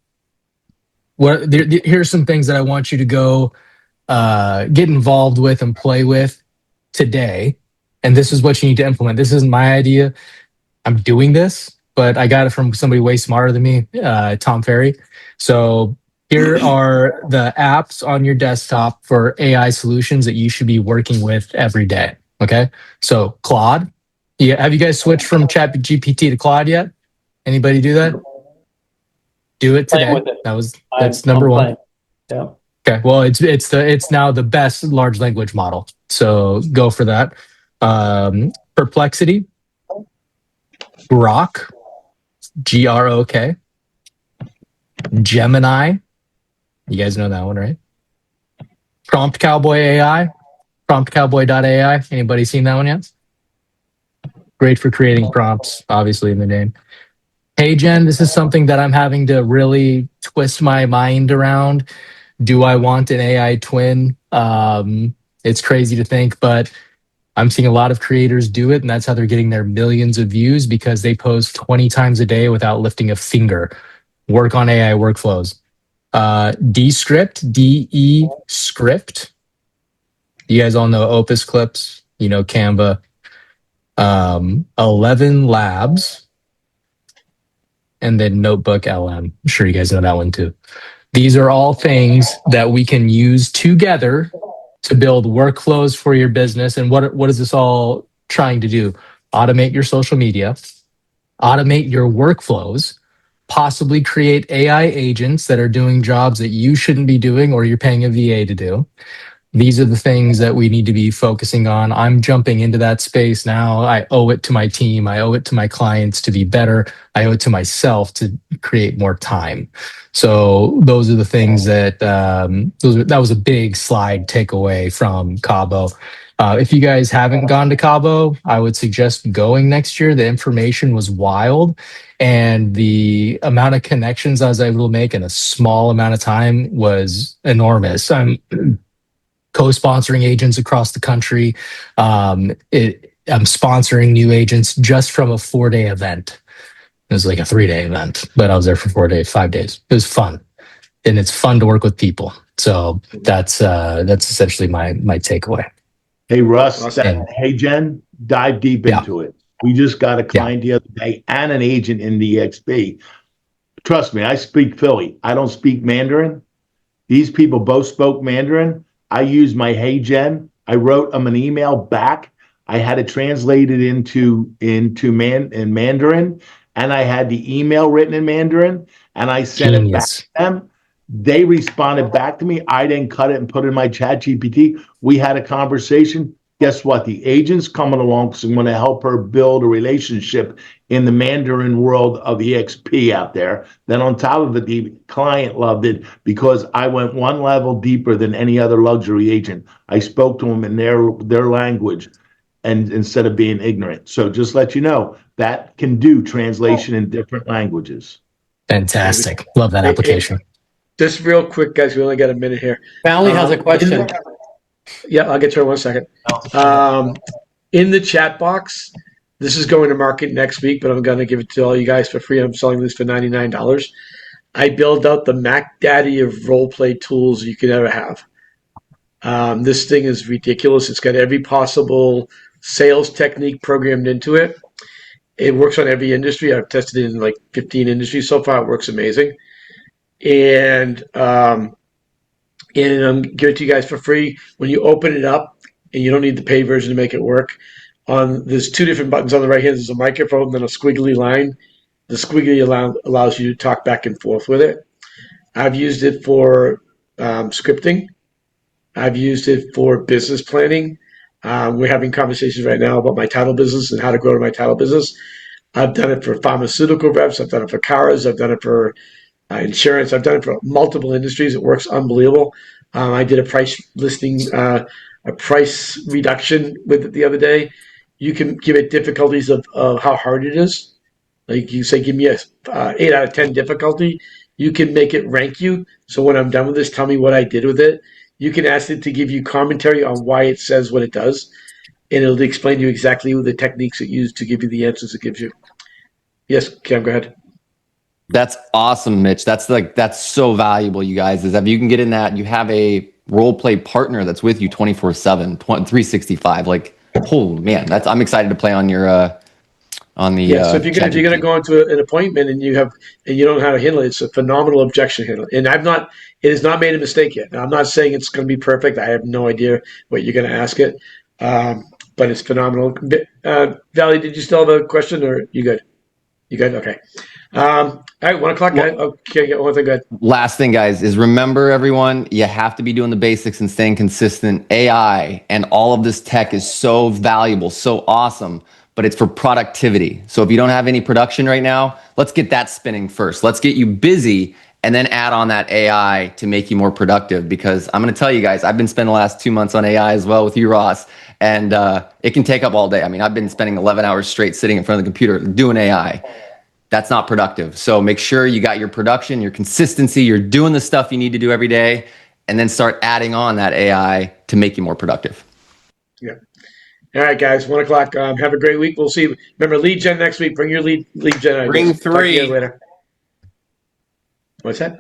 here's some things that I want you to go get involved with and play with today. And this is what you need to implement. This isn't my idea. I'm doing this, but I got it from somebody way smarter than me, Tom Ferry. So here are the apps on your desktop for AI solutions that you should be working with every day. Okay. So Claude. Have you guys switched from ChatGPT to Claude yet? Anybody do that? Do it today. That's number one. Yeah. Okay. Well, it's now the best large language model. So go for that. Perplexity, Grok, Grok, Gemini. You guys know that one, right? Prompt Cowboy AI, promptcowboy.ai. Anybody seen that one yet? Great for creating prompts, obviously in the name. HeyGen, this is something that I'm having to really twist my mind around. Do I want an AI twin? It's crazy to think, but I'm seeing a lot of creators do it, and that's how they're getting their millions of views, because they post 20 times a day without lifting a finger. Work on AI workflows. Descript, DE Script. You guys all know Opus Clips, Canva. 11 Labs, and then Notebook LM. I'm sure you guys know that one too. These are all things that we can use together to build workflows for your business. And what is this all trying to do? Automate your social media, automate your workflows, possibly create AI agents that are doing jobs that you shouldn't be doing or you're paying a VA to do, these are the things that we need to be focusing on. I'm jumping into that space now. I owe it to my team. I owe it to my clients to be better. I owe it to myself to create more time. So those are the things that that was a big slide takeaway from Cabo. If you guys haven't gone to Cabo, I would suggest going next year. The information was wild, and the amount of connections I was able to make in a small amount of time was enormous. I'm co-sponsoring agents across the country. I'm sponsoring new agents just from a 4-day event. It was like a 3-day event, but I was there for 4 days, 5 days. It was fun, and it's fun to work with people. So that's essentially my takeaway. Hey, Russ, Awesome. hey, Jen, dive deep into it. We just got a client the other day and an agent in the EXP. Trust me, I speak Philly. I don't speak Mandarin. These people both spoke Mandarin. I used my Hey Jen. I wrote them an email back. I had it translated into Mandarin, and I had the email written in Mandarin, and I sent it back to them. They responded back to me. I then cut it and put it in my chat GPT. We had a conversation. Guess what? The agent's coming along because I'm going to help her build a relationship in the Mandarin world of EXP out there. Then on top of it, the client loved it because I went one level deeper than any other luxury agent. I spoke to them in their language, and instead of being ignorant. So just let you know, that can do translation in different languages. Fantastic. Love that application. Just real quick, guys, we only got a minute here. Valley has a question. Yeah, I'll get to her in 1 second. In the chat box, this is going to market next week, but I'm going to give it to all you guys for free. I'm selling this for $99. I build out the Mac Daddy of role play tools you could ever have. This thing is ridiculous. It's got every possible sales technique programmed into it. It works on every industry. I've tested it in like 15 industries so far. It works amazing. And I'm giving it to you guys for free. When you open it up, and you don't need the paid version to make it work, there's 2 different buttons on the right hand. There's a microphone, then a squiggly line. The squiggly allows you to talk back and forth with it. I've used it for scripting. I've used it for business planning. We're having conversations right now about my title business and how to grow my title business. I've done it for pharmaceutical reps. I've done it for cars. I've done it for insurance. I've done it for multiple industries. It works unbelievable. I did a price listing, a price reduction with it the other day. You can give it difficulties of how hard it is. Like you say, give me a 8 out of 10 difficulty. You can make it rank you. So when I'm done with this, tell me what I did with it. You can ask it to give you commentary on why it says what it does, and it'll explain to you exactly the techniques it used to give you the answers it gives you. Yes, Cam, go ahead. That's awesome, Mitch. That's so valuable, you guys, is that you can get in that, you have a role play partner that's with you 24/7, 365. Like, oh man, I'm excited to play on your on the so if you're gonna go into an appointment and you don't know how to handle it, it's a phenomenal objection handler. And it has not made a mistake yet. Now, I'm not saying it's going to be perfect. I have no idea what you're going to ask it, but it's phenomenal. Valley, did you still have a question, or you good? You good? Okay. All right, 1 o'clock, guys. Okay, one thing, good. Last thing, guys, is remember, everyone, you have to be doing the basics and staying consistent. AI and all of this tech is so valuable, so awesome, but it's for productivity. So if you don't have any production right now, let's get that spinning first. Let's get you busy and then add on that AI to make you more productive. Because I'm going to tell you guys, I've been spending the last 2 months on AI as well with you, Ross, and it can take up all day. I mean, I've been spending 11 hours straight sitting in front of the computer doing AI. That's not productive. So make sure you got your production, your consistency, you're doing the stuff you need to do every day, and then start adding on that AI to make you more productive. Yeah. All right, guys, 1 o'clock. Have a great week. We'll see. Remember, lead gen next week. Bring your lead gen ideas. Bring Talk to you 3. later. What's that?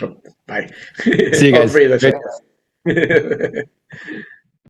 Oh, bye. See you guys. All 3, that's right.